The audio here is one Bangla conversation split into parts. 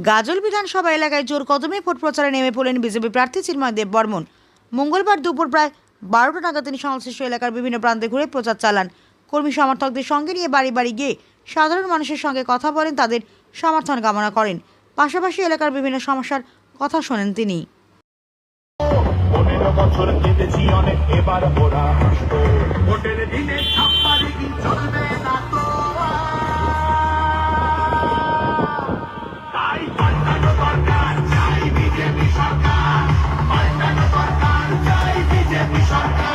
গাজল বিধানসভা এলাকায় জোর কদমে ভোট প্রচারে নেমে পড়লেন বিজেপি প্রার্থী চিন্ময় দেব বর্মন। মঙ্গলবার দুপুর প্রায় 12টা নাগাদ তিনি সংশ্লিষ্ট এলাকার বিভিন্ন প্রান্তে ঘুরে প্রচার চালান। কর্মী সমর্থকদের সঙ্গে নিয়ে বাড়ি বাড়ি গিয়ে সাধারণ মানুষের সঙ্গে কথা বলেন, তাদের সমর্থন কামনা করেন। পাশাপাশি এলাকার বিভিন্ন সমস্যার কথা শোনেন তিনি। 15 বছর কেটেছি অনেক, এবার ওরা আসতো ভোটের দিনে ছাপ্পারে কি চলবে না তো। তাই পাল্টানো দরকার, চাই বিজেপি সরকার, পাল্টানো দরকার, চাই বিজেপি সরকার।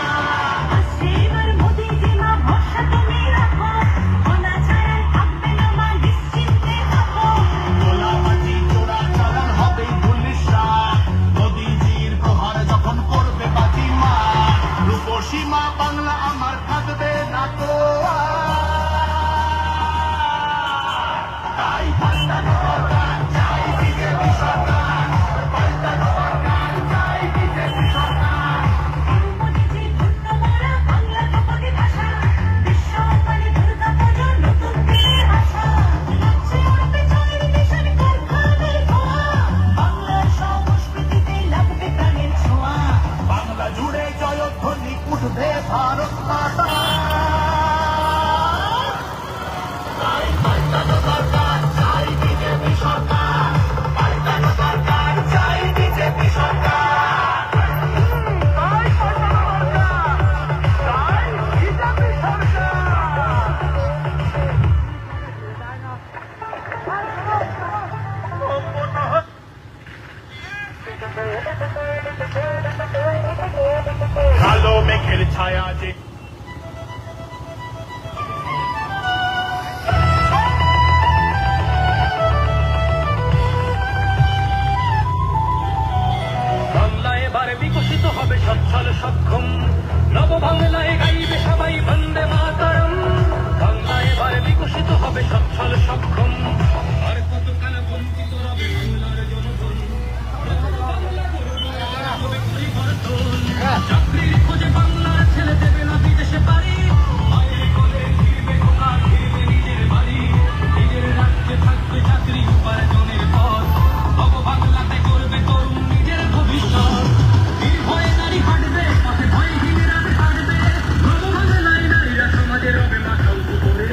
সীমা বাংলা আমার থাকবে না তো। তাই পাল্টানো দরকার, চাই বিজেপি সরকার, পাল্টানো দরকার, চাই বিজেপি সরকার। বাংলা জুড়ে জয়ধ্বনি উঠবে ভারত মাতা। তাই পাল্টানো দরকার, চাই বিজেপি সরকার, পাল্টানো দরকার, চাই বিজেপি সরকার। তাই পাল্টানো দরকার, চাই বিজেপি সরকার। কালো মেঘের ছায়া যে বাংলা এবার বিকশিত হবে সচ্ছল সক্ষম, নব বাংলায় গাইবে সবাই বন্দে মাতরম। বাংলা এবার বিকশিত হবে সচ্ছল সক্ষম, আর কতকাল বঞ্চিত রবে বাংলার জনগণ। বাংলা হবে পরিবর্তন, চাকরির খোঁজে বাংলার ছেলে দেবে না বিদেশে পারি। মায়ের কোলে ফিরবে খোকা, ফিরবে নিজের বাড়ি। নিজের রাজ্যে থাকবে চাকরি, উপার্জনের পথ। নব বাংলাতে করবে তরুণ নিজের ভবিষ্যৎ। নির্ভয়ে নারী হাঁটবে পথে, ভয়হীনেরা হাঁটবে। নব বাংলায় নারীরা সমাজে রবে মাথা উঁচু করে।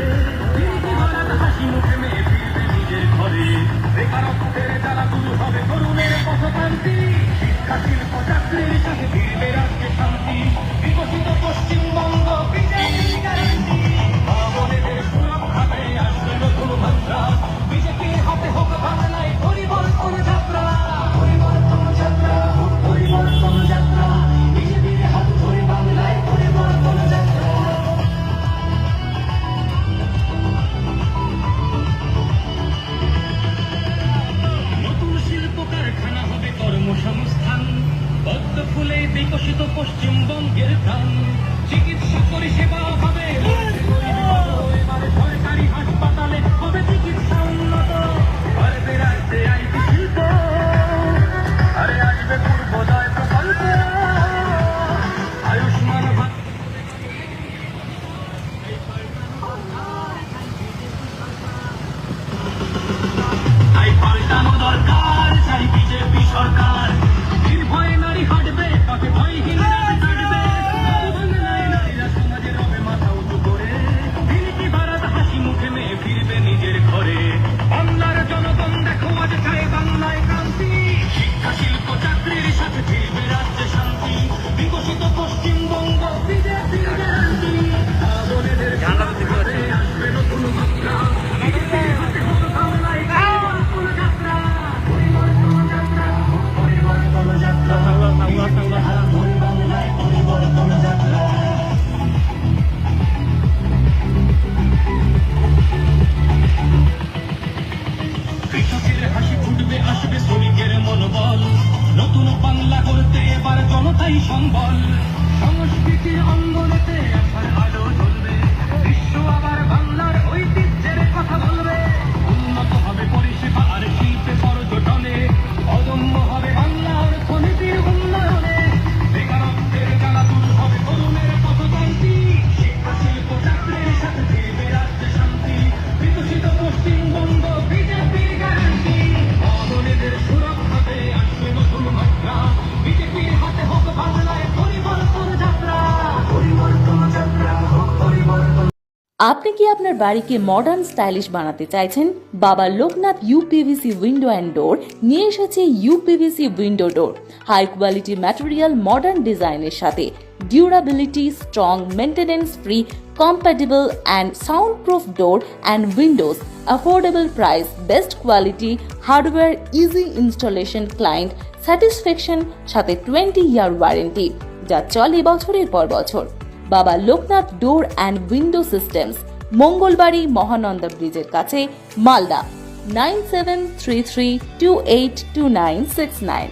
ফিরবে ভারত হাসি মুখে, মেয়ে ফিরবে নিজের ঘরে। বেকারত্বের জ্বালা দূর হবে, তরুণের পথক্রান্তি। শিক্ষা শিল্প চাকরির সাথে ফিরবে রাজ্যে শান্তি। বিকশিত পশ্চিমবঙ্গ বিজেপি গ্যারান্টি। মা-বোনেদের সুরক্ষাতে আসবে নতুন মাত্রা। বিজেপির হাতে হোক বাংলায় পরিবর্তন যাত্রা, পরিবর্তন যাত্রা, পরিবর্তন যাত্রা। বিজেপির হাত ধরে বাংলায় পরিবর্তন যাত্রা। নতুন শিল্প কারখানা হবে, কর্মসংস্থান। পদ্ম ফুলে বিকশিত পশ্চিমবঙ্গের প্রাণ। চিকিৎসা পরিষেবা হবে এবারে সরকারি হাসপাতালে, হবে চিকিৎসা উন্নত। বাড়বে রাজ্যে আইটি শিল্প, আরে আসবে পূর্বোদয় প্রকল্প। আয়ুষ্মান ভারত তাই পাল্টানো দরকার, চাই বিজেপি সরকার। নির্ভয়ে নারী হাঁটবে পথে, ভয়হীনেরা কাটবে। বাংলায় নারীরা সমাজে রবে মাথা উঁচু করে। ফিরবে ভারত হাসি মুখে, মেয়ে ফিরবে নিজের ঘরে। বাংলার জনগণ দেখো আজ চায় বাংলায় ক্রান্তি। শিক্ষা শিল্প চাকরির সাথে ফিরবে রাজ্যে শান্তি। বিকশিত পশ্চিমবঙ্গ বিজেপি গ্যারান্টি। বোনেদের ঘরে আসবে নতুন মাত্রা। বিজেপির হাতে হোক বাংলায় পরিবর্তন যাত্রা, পরিবর্তন যাত্রা, পরিবর্তন যাত্রা। বিজেপির হাত ধরে বাংলায় পরিবর্তন যাত্রা। কৃষকের হাসি ফুটবে, আসবে শ্রমিকের মনোবল। নতুন বাংলা করতে এবার জনতাই সম্বল। সংস্কৃতির অঙ্গনেতে আশার আলো জ্বলবে। বিশ্ব আবার বাংলার ঐতিহ্যের কথা বলবে। উন্নত হবে পরিষেবা আর শিল্পে, পর্যটনে। অদম্য হবে বাংলা অর্থনীতির উন্নয়নে। বেকারত্বের জ্বালা দূর হবে, তরুণের পথক্রান্তি। শিক্ষা শিল্প চাকরির সাথে ফিরবে রাজ্যে শান্তি। বিকশিত পশ্চিমবঙ্গ বিজেপির গ্যারান্টি। আপনি কি আপনার বাড়িকে মডার্ন স্টাইলিশ বানাতে চাইছেন? বাবা Loknath uPVC window and door নিয়ে এসেছে ইউপিভিসি উইন্ডো ডোর, হাই কোয়ালিটি ম্যাটেরিয়াল, মডার্ন ডিজাইনের সাথে durability, strong, maintenance free, compatible and soundproof door and windows, affordable price, best quality, hardware, easy installation, client satisfaction সাথে 20-year ওয়ারেন্টি যা চলে বছরের পর বছর। বাবা Loknath door and window systems, Mangalbari Mahananda ব্রিজের কাছে, মালদা 9733282969।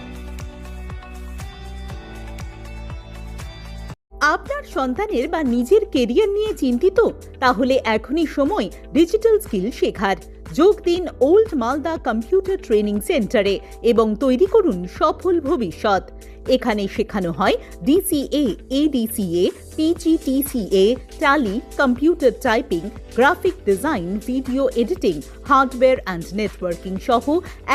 আপনার সন্তানের বা নিজের কেরিয়ার নিয়ে চিন্তিত? তাহলে এখনই সময় ডিজিটাল স্কিল শেখার। যোগ দিন ওল্ড মালদা কম্পিউটার ট্রেনিং সেন্টারে এবং তৈরি করুন সফল ভবিষ্যৎ। এখানে শেখানো হয় DCA, ADCA, PGDCA, Tally, computer typing, graphic design, video editing, hardware and networking সহ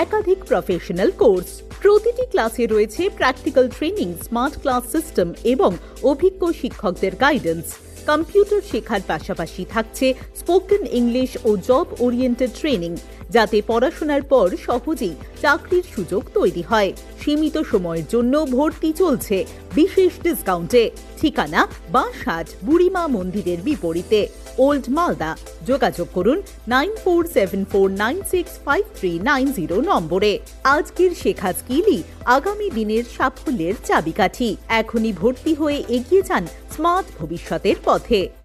একাধিক প্রফেশনাল কোর্স। প্রতিটি ক্লাসে রয়েছে practical training, smart class system এবং অভিজ্ঞ শিক্ষকদের গাইডেন্স। কম্পিউটার শেখার পাশাপাশি থাকছে স্পোকেন ইংলিশ ও জব ওরিয়েন্টেড ট্রেনিং, যাতে পড়াশোনার পর সহজেই চাকরির সুযোগ তৈরি হয়। সীমিত সময়ের জন্য ভর্তি চলছে বিশেষ ডিসকাউন্টে। ঠিকানা বাঁশহাট বুড়িমা মন্দিরের বিপরীতে, ওল্ড মালদা। যোগাযোগ করুন 9474965390 নম্বরে। আজকের শেখা স্কিলই আগামী দিনের সাফল্যের চাবিকাঠি। এখনই ভর্তি হয়ে এগিয়ে যান স্মার্ট ভবিষ্যতের পথে।